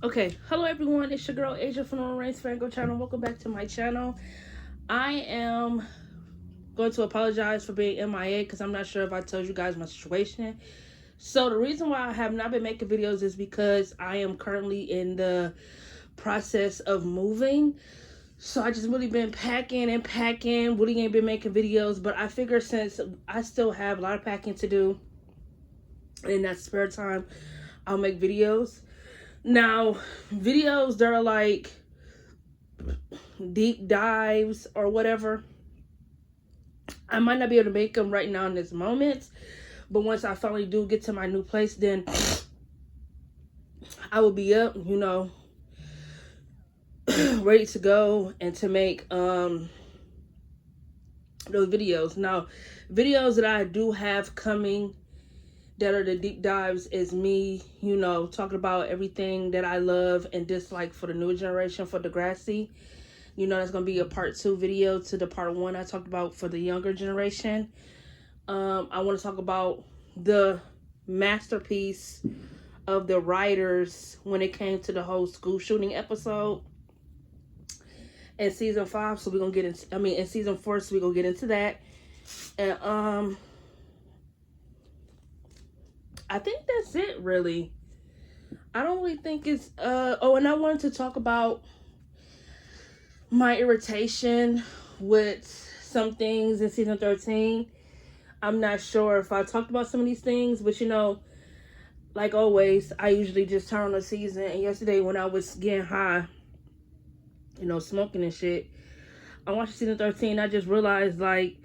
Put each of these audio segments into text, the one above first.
Okay, hello everyone, it's your girl Asia from the Rant Fango channel. Welcome back to my channel. I am going to apologize for being MIA because I'm not sure if I told you guys my situation. So the reason why I have not been making videos is because I am currently in the process of moving. So I just really been packing and packing, really ain't been making videos, but I figure since I still have a lot of packing to do in that spare time, I'll make videos. Now, videos that are like deep dives or whatever, I might not be able to make them right now in this moment, but once I finally do get to my new place, then I will be up, ready to go and to make those videos. Now, videos that I do have coming that are the deep dives is me, talking about everything that I love and dislike for the new generation for Degrassi. That's going to be a part 2 video to the part 1 I talked about for the younger generation. I want to talk about the masterpiece of the writers when it came to the whole school shooting episode in season 5. So we're going to get into, in season 4, so we're going to get into that. And, I think that's it, really. I don't really think it's, and I wanted to talk about my irritation with some things in season 13. I'm not sure if I talked about some of these things, but like always, I usually just turn on the season. And yesterday when I was getting high, smoking and shit, I watched season 13. I just realized, like,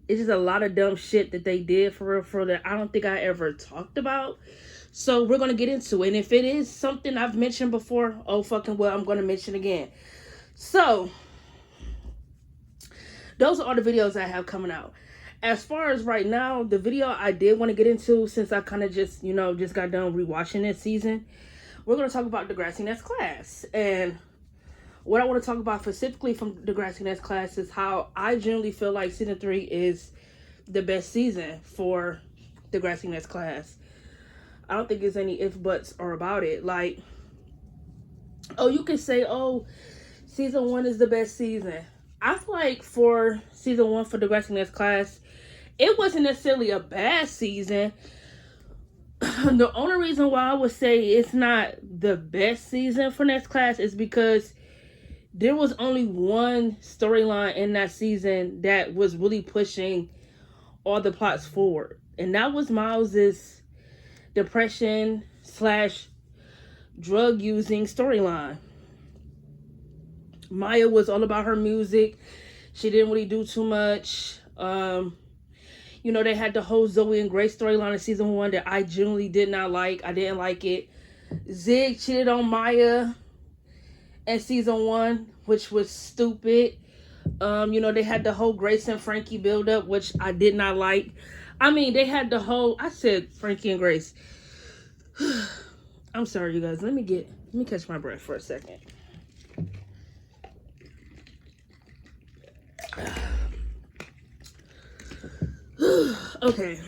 it's just a lot of dumb shit that they did for real that I don't think I ever talked about. So we're going to get into it. And if it is something I've mentioned before, oh fucking well, I'm going to mention again. So those are all the videos I have coming out. As far as right now, the video I did want to get into, since I kind of just, just got done rewatching this season, we're going to talk about Degrassi Next Class. And what I want to talk about specifically from Degrassi Next Class is how I generally feel like season 3 is the best season for Degrassi Next Class. I don't think there's any if, buts, or about it. Like, oh, you can say, oh, season 1 is the best season. I feel like for season 1 for Degrassi Next Class, it wasn't necessarily a bad season. The only reason why I would say it's not the best season for Next Class is because there was only one storyline in that season that was really pushing all the plots forward. And that was Miles's depression / drug using storyline. Maya was all about her music. She didn't really do too much. They had the whole Zoe and Grace storyline in season 1 that I generally did not like. I didn't like it. Zig cheated on Maya in season 1, which was stupid. They had the whole Grace and Frankie build-up, which I did not like. They had the whole, I said Frankie and Grace. I'm sorry, you guys. Let me catch my breath for a second. Okay.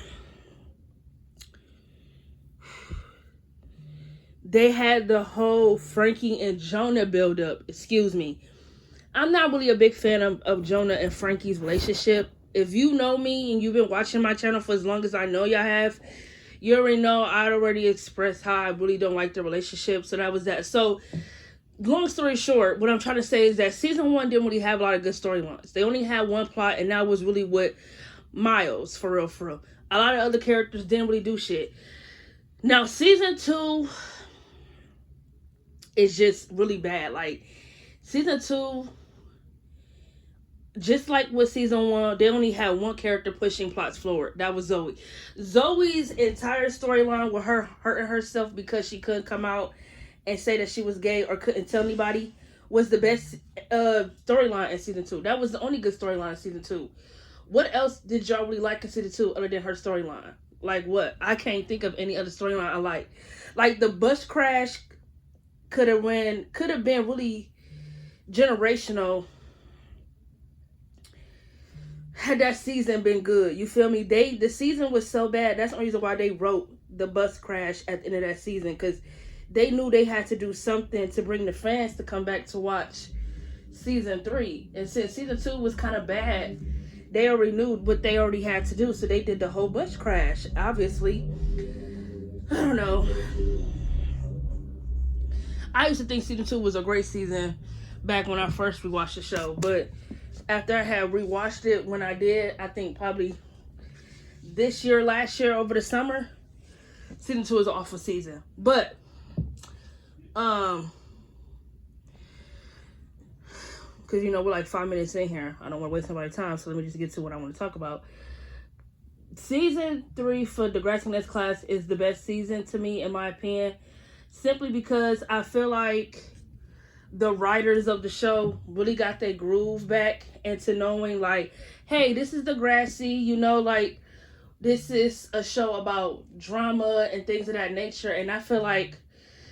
They had the whole Frankie and Jonah build-up. Excuse me. I'm not really a big fan of Jonah and Frankie's relationship. If you know me and you've been watching my channel for as long as I know y'all have, you already know I already expressed how I really don't like the relationship. So that was that. So, long story short, what I'm trying to say is that season 1 didn't really have a lot of good storylines. They only had one plot, and that was really what Miles, for real. A lot of other characters didn't really do shit. Now, season 2 is just really bad. Like, season 2, just like with season 1, they only had one character pushing plots forward. That was Zoe. Zoe's entire storyline with her hurting herself because she couldn't come out and say that she was gay or couldn't tell anybody was the best storyline in season 2. That was the only good storyline in season 2. What else did y'all really like in season 2 other than her storyline? Like what? I can't think of any other storyline I like. Like the bus crash could have been really generational had that season been good. You feel me? The season was so bad. That's the only reason why they wrote the bus crash at the end of that season, because they knew they had to do something to bring the fans to come back to watch season 3. And since season 2 was kind of bad, they already knew what they already had to do, so they did the whole bus crash. Obviously, I don't know. I used to think season 2 was a great season back when I first rewatched the show, but after I had rewatched it, when I did, I think probably this year, last year, over the summer, season 2 is an awful season. But because you know we're like 5 minutes in here, I don't want to waste anybody's time, so let me just get to what I want to talk about. Season 3 for Degrassi Next Class is the best season to me, in my opinion, simply because I feel like the writers of the show really got their groove back into knowing, like, hey, this is Degrassi, you know, like, this is a show about drama and things of that nature. And I feel like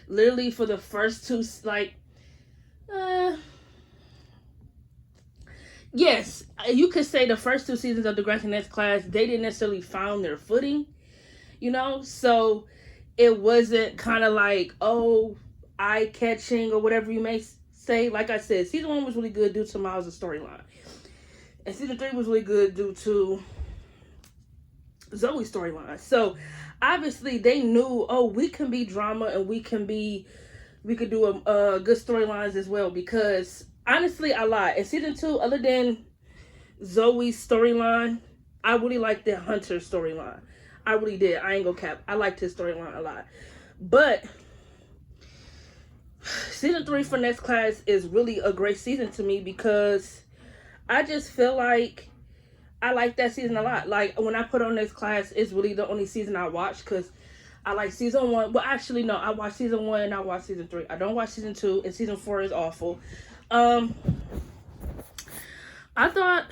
literally for the first two, like, yes, you could say the first 2 seasons of Degrassi Next Class, they didn't necessarily found their footing, you know? So it wasn't kind of like, oh, eye-catching or whatever you may say. Like I said, season 1 was really good due to Miles' storyline. And season 3 was really good due to Zoe's storyline. So obviously they knew, oh, we can be drama and we could do good storylines as well. Because honestly, I lied. In season 2, other than Zoe's storyline, I really liked the Hunter storyline. I really did. I ain't gonna cap. I liked his storyline a lot. But season 3 for Next Class is really a great season to me because I just feel like I like that season a lot. Like, when I put on Next Class, it's really the only season I watch because I like season 1. Well, actually, no. I watched season 1 and I watched season 3. I don't watch season 2, and season 4 is awful. I thought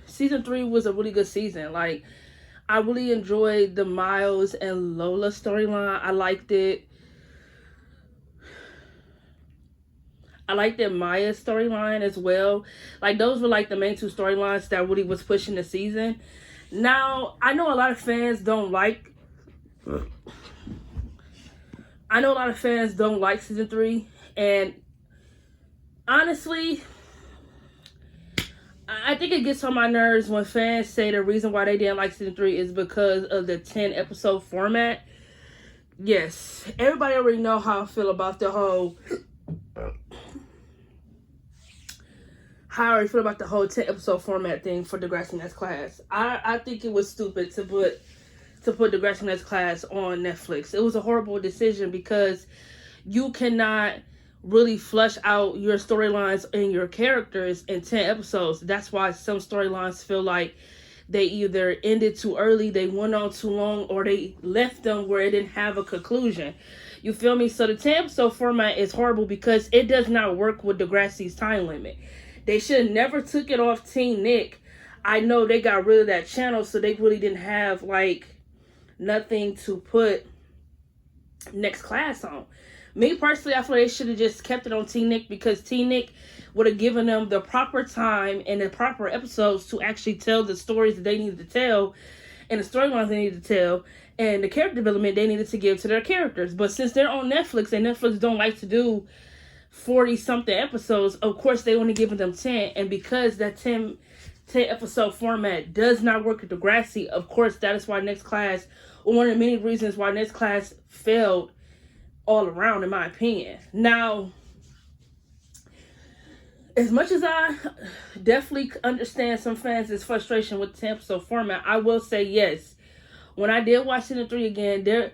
season 3 was a really good season. Like, I really enjoyed the Miles and Lola storyline. I liked it. I liked that Maya's storyline as well. Like, those were like the main 2 storylines that really was pushing the season. Now, I know a lot of fans don't like season 3. And honestly, I think it gets on my nerves when fans say the reason why they didn't like season 3 is because of the 10 episode format. Yes, everybody already know how I feel about the whole 10 episode format thing for Degrassi Next Class. I think it was stupid to put Degrassi Next Class on Netflix. It was a horrible decision because you cannot really flesh out your storylines and your characters in 10 episodes. That's why some storylines feel like they either ended too early, they went on too long, or they left them where it didn't have a conclusion. You feel me? So the 10 episode format is horrible because it does not work with Degrassi's time limit. They should have never took it off Teen Nick. I know they got rid of that channel, so they really didn't have, like, nothing to put Next Class on. Me, personally, I feel they should have just kept it on Teen Nick because Teen Nick would have given them the proper time and the proper episodes to actually tell the stories that they needed to tell and the storylines they needed to tell and the character development they needed to give to their characters. But since they're on Netflix and Netflix don't like to do 40-something episodes, of course they only giving them 10. And because that 10 episode format does not work at Degrassi, of course that is why Next Class, or one of the many reasons why Next Class failed all around, in my opinion. Now, as much as I definitely understand some fans' frustration with the 10 episode format, I will say yes. When I did watch season 3 again,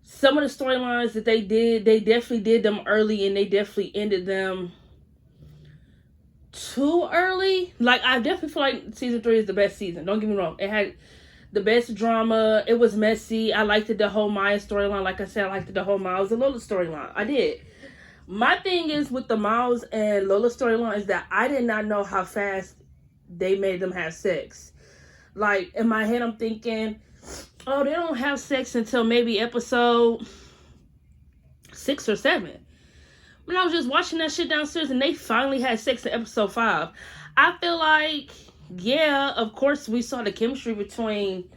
some of the storylines that they definitely did them early, and they definitely ended them too early. Like, I definitely feel like season 3 is the best season. Don't get me wrong. It had the best drama. It was messy. I liked the whole Maya storyline. Like I said, I liked the whole Miles and Lola storyline. I did. My thing is with the Miles and Lola storyline is that I did not know how fast they made them have sex. Like, in my head, I'm thinking, oh, they don't have sex until maybe episode 6 or 7. When I was just watching that shit downstairs and they finally had sex in episode 5. I feel like, yeah, of course we saw the chemistry between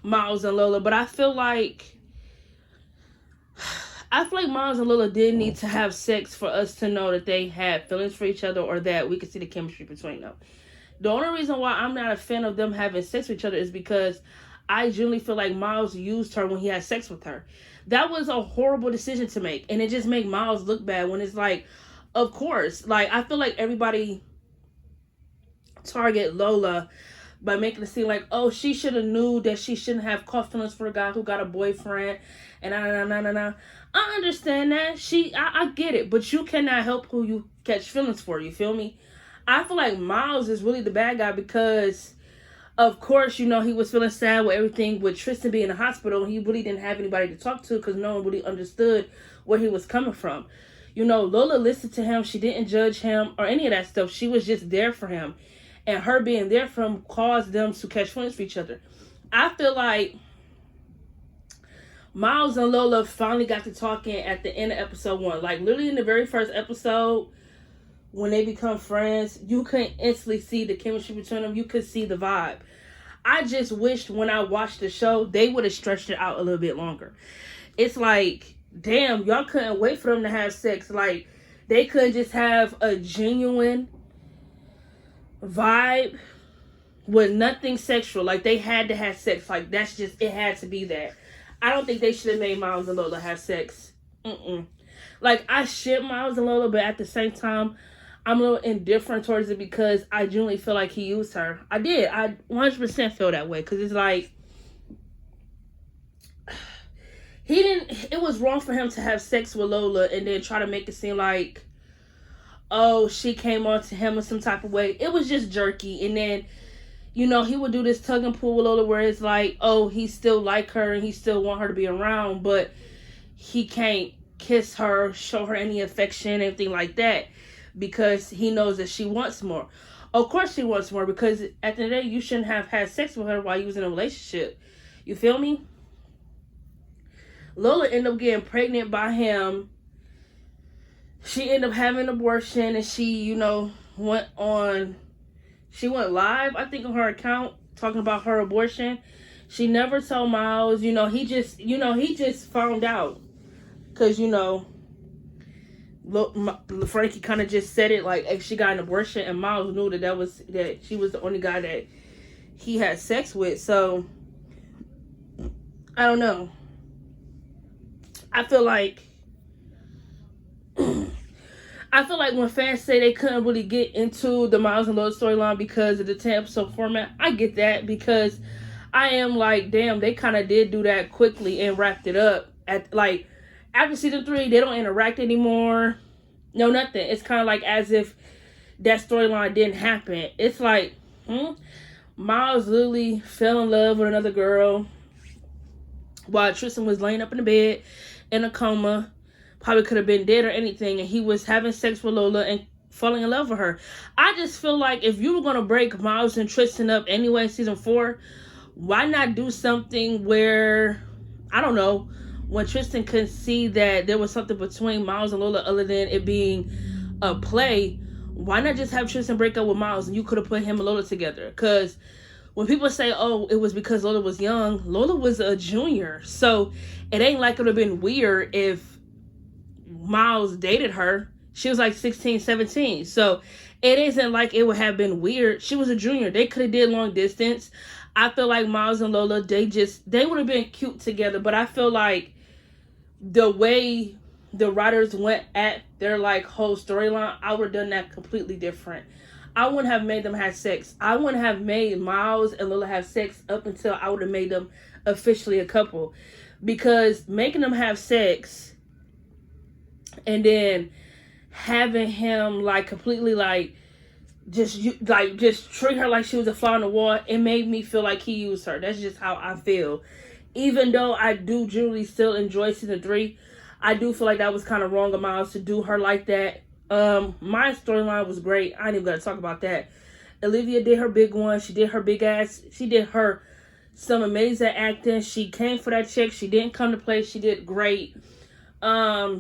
Miles and Lola, but I feel like I feel like Miles and Lola did need to have sex for us to know that they had feelings for each other, or that we could see the chemistry between them. The only reason why I'm not a fan of them having sex with each other is because I genuinely feel like Miles used her when he had sex with her. That was a horrible decision to make, and it just made Miles look bad when it's like, of course, like I feel like everybody target Lola by making it seem like, oh, she should have knew that she shouldn't have caught feelings for a guy who got a boyfriend, and nah. I understand that. I get it, but you cannot help who you catch feelings for. You feel me? I feel like Miles is really the bad guy because, of course, he was feeling sad with everything with Tristan being in the hospital. He really didn't have anybody to talk to because no one really understood where he was coming from. Lola listened to him. She didn't judge him or any of that stuff. She was just there for him. And her being there for him caused them to catch feelings for each other. I feel like Miles and Lola finally got to talking at the end of episode 1. Like, literally in the very first episode, when they become friends, you can instantly see the chemistry between them. You could see the vibe. I just wished when I watched the show, they would have stretched it out a little bit longer. It's like, damn, y'all couldn't wait for them to have sex. Like, they couldn't just have a genuine vibe with nothing sexual. Like, they had to have sex. Like, that's just, it had to be that. I don't think they should have made Miles and Lola have sex. Like, I ship Miles and Lola, but at the same time, I'm a little indifferent towards it because I genuinely feel like he used her. I did. I 100% feel that way because it's like, it was wrong for him to have sex with Lola and then try to make it seem like, oh, she came on to him in some type of way. It was just jerky. And then, he would do this tug and pull with Lola where it's like, oh, he still like her and he still want her to be around, but he can't kiss her, show her any affection, anything like that, because he knows that she wants more. Of course she wants more, because at the end of the day, you shouldn't have had sex with her while you was in a relationship. You feel me? Lola ended up getting pregnant by him. She ended up having an abortion, and she, went live, I think, on her account, talking about her abortion. She never told Miles. He just found out. Because, Frankie kind of just said it like if she got an abortion, and Miles knew that she was the only guy that he had sex with. So, I don't know. I feel like when fans say they couldn't really get into the Miles and Lola storyline because of the 10-episode format, I get that, because I am like, damn, they kind of did do that quickly and wrapped it up. After season 3, they don't interact anymore. No, nothing. It's kind of like as if that storyline didn't happen. It's like, Miles literally fell in love with another girl while Tristan was laying up in the bed in a coma. Probably could have been dead or anything, and he was having sex with Lola and falling in love with her. I just feel like if you were going to break Miles and Tristan up anyway in season 4, why not do something where, I don't know, when Tristan could see that there was something between Miles and Lola other than it being a play, why not just have Tristan break up with Miles and you could have put him and Lola together? Because when people say, oh, it was because Lola was young, Lola was a junior. So it ain't like it would have been weird if Miles dated her. She was like 16, 17. So it isn't like it would have been weird. She was a junior. They could have did long distance. I feel like Miles and Lola, they would have been cute together. But I feel like the way the writers went at their whole storyline, I would have done that completely different. I wouldn't have made them have sex. I wouldn't have made Miles and Lola have sex up until I would have made them officially a couple. Because making them have sex and then having him completely just treat her like she was a fly on the wall, it made me feel like he used her. That's just how I feel. Even though I do genuinely still enjoy season 3, I do feel like that was kind of wrong of Miles to do her like that. My storyline was great. I ain't even gonna talk about that. Olivia did her big one. She did her big ass. She did some amazing acting. She came for that chick. She didn't come to play. She did great. I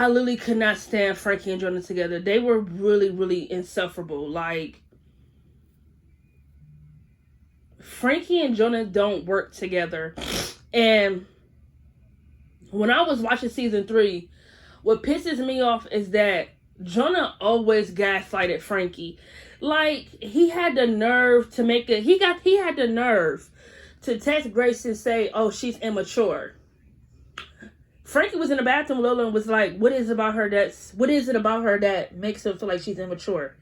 literally could not stand Frankie and Jordan together. They were really, really insufferable. Frankie and Jonah don't work together. And when I was watching season 3, what pisses me off is that Jonah always gaslighted Frankie. Like, he had the nerve to make it. He had the nerve to text Grace and say, "Oh, she's immature." Frankie was in the bathroom with Lola and was like, what is it about her that makes her feel like she's immature?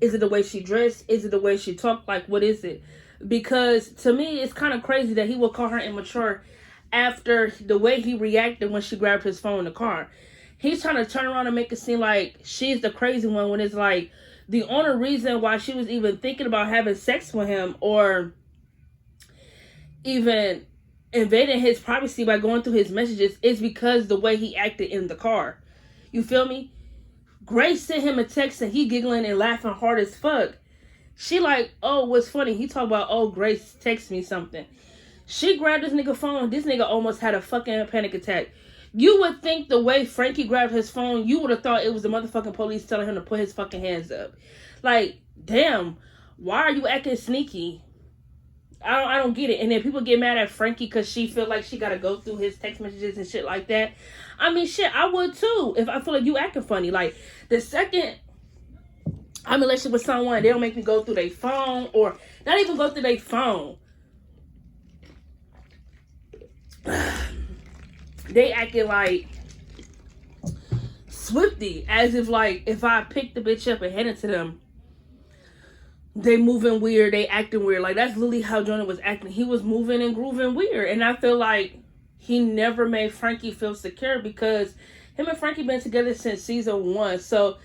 Is it the way she dressed? Is it the way she talked? Like, what is it? Because to me, it's kind of crazy that he would call her immature after the way he reacted when she grabbed his phone in the car. He's trying to turn around and make it seem like she's the crazy one, when it's like the only reason why she was even thinking about having sex with him or even invading his privacy by going through his messages is because the way he acted in the car. You feel me? Grace sent him a text and he giggling and laughing hard as fuck. She like, oh, what's funny? He talk about, oh, Grace text me something. She grabbed this nigga phone. This nigga almost had a fucking panic attack. You would think the way Frankie grabbed his phone, you would have thought it was the motherfucking police telling him to put his fucking hands up. Like, damn, why are you acting sneaky? I don't get it. And then people get mad at Frankie because she feel like she got to go through his text messages and shit like that. I mean, shit, I would too if I feel like you acting funny. Like, the second I'm in a relationship with someone, they don't make me go through their phone, or not even go through their phone. They acting like Swifty, as if like if I pick the bitch up and hand it to them, they moving weird, they acting weird. Like, that's literally how Jonah was acting. He was moving and grooving weird. And I feel like he never made Frankie feel secure, because him and Frankie been together since season 1. So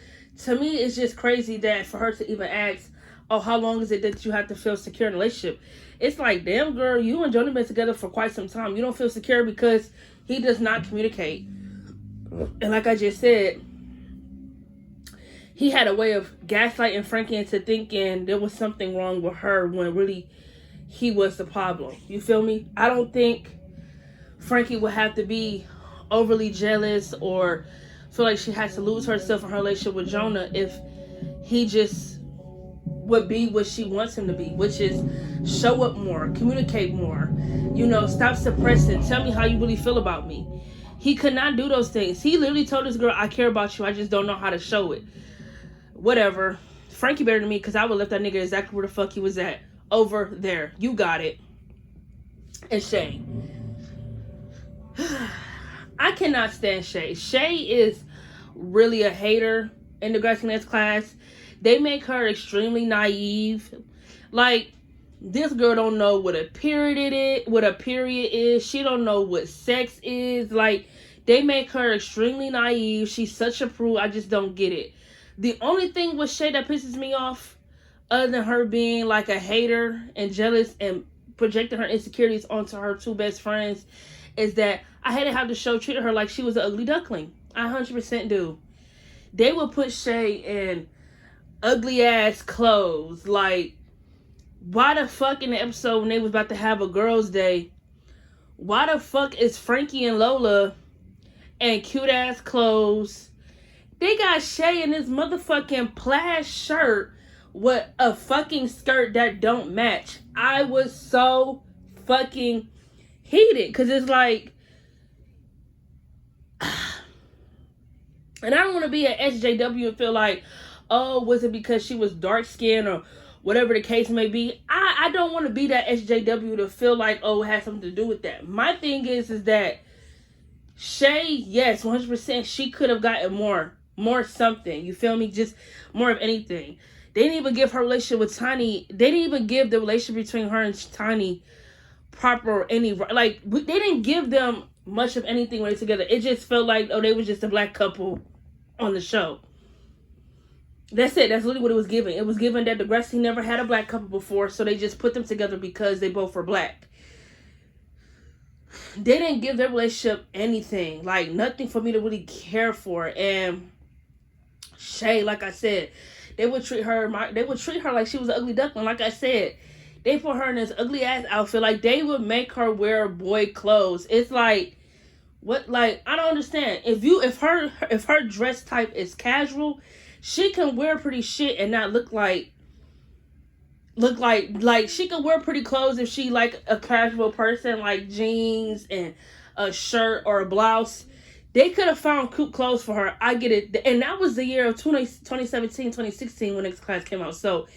to me, it's just crazy that for her to even ask, oh, how long is it that you have to feel secure in a relationship? It's like, damn girl, you and Jonah been together for quite some time. You don't feel secure because he does not communicate. And like I just said, he had a way of gaslighting Frankie into thinking there was something wrong with her when really he was the problem. You feel me? I don't think Frankie would have to be overly jealous or feel like she has to lose herself in her relationship with Jonah if he just would be what she wants him to be, which is show up more, communicate more, you know, stop suppressing, tell me how you really feel about me. He could not do those things. He literally told this girl, I care about you, I just don't know how to show it. Whatever. Frankie better than me, because I would left that nigga exactly where the fuck he was at. Over there. You got it. And Shay. I cannot stand Shay. Shay is really a hater in the Degrassi class. They make her extremely naive. Like, this girl don't know what a period is. She don't know what sex is. Like, they make her extremely naive. She's such a prude. I just don't get it. The only thing with Shay that pisses me off, other than her being like a hater and jealous and projecting her insecurities onto her 2 best friends, is that I hated how the show treated her like she was an ugly duckling. I 100% do. They would put Shay in ugly ass clothes. Like, why the fuck in the episode when they was about to have a girls' day, why the fuck is Frankie and Lola in cute ass clothes? They got Shay in this motherfucking plaid shirt with a fucking skirt that don't match. I was so fucking heated, because it's like, and I don't want to be an SJW and feel like, oh, was it because she was dark skinned or whatever the case may be. I don't want to be that SJW to feel like, oh, it has something to do with that. My thing is that Shay, yes, 100%, she could have gotten more something. You feel me? Just more of anything. They didn't even give her relationship with Tiny. They didn't even give the relationship between her and Tiny proper any, like, they didn't give them much of anything when they together. It just felt like, oh, they were just a black couple on the show. That's it. That's literally what it was given. It was given that Degrassi never had a black couple before, so they just put them together because they both were black. They didn't give their relationship anything, like nothing for me to really care for. And Shay, like I said, they would treat her like she was an ugly duckling. Like I said, they put her in this ugly ass outfit. Like, they would make her wear boy clothes. It's like, what? Like, I don't understand. If her dress type is casual, she can wear pretty shit and not look like look like she could wear pretty clothes if she like a casual person, like jeans and a shirt or a blouse. They could have found cute clothes for her. I get it. And that was the year of 2017, 2016 when Next Class came out. So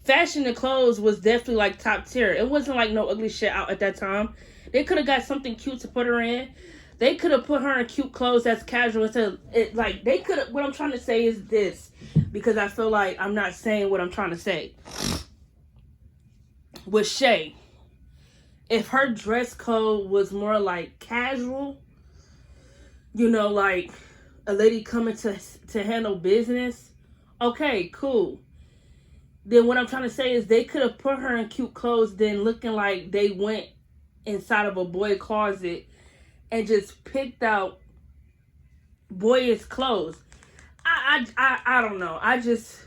fashion and clothes was definitely like top tier. It wasn't like no ugly shit out at that time. They could have got something cute to put her in. They could have put her in cute clothes that's casual. Like they could have. What I'm trying to say is this, because I feel like I'm not saying what I'm trying to say. With Shay, if her dress code was more like casual, you know, like a lady coming to handle business, okay, cool. Then what I'm trying to say is they could have put her in cute clothes, then looking like they went inside of a boy closet and just picked out boyish clothes. I don't know. I just,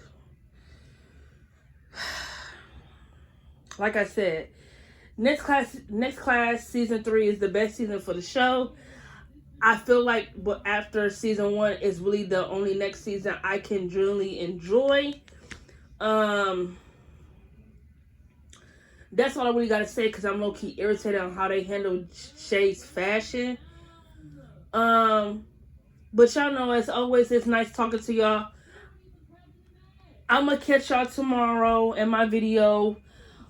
like I said, Next Class season 3 is the best season for the show. I feel like after season 1 is really the only next season I can genuinely enjoy. That's all I really gotta say, because I'm low-key irritated on how they handle Shay's fashion. But y'all know, as always, it's nice talking to y'all. I'm gonna catch y'all tomorrow in my video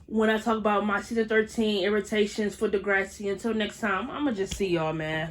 when I talk about my season 13 irritations for Degrassi. Until next time, I'm gonna just see y'all, man.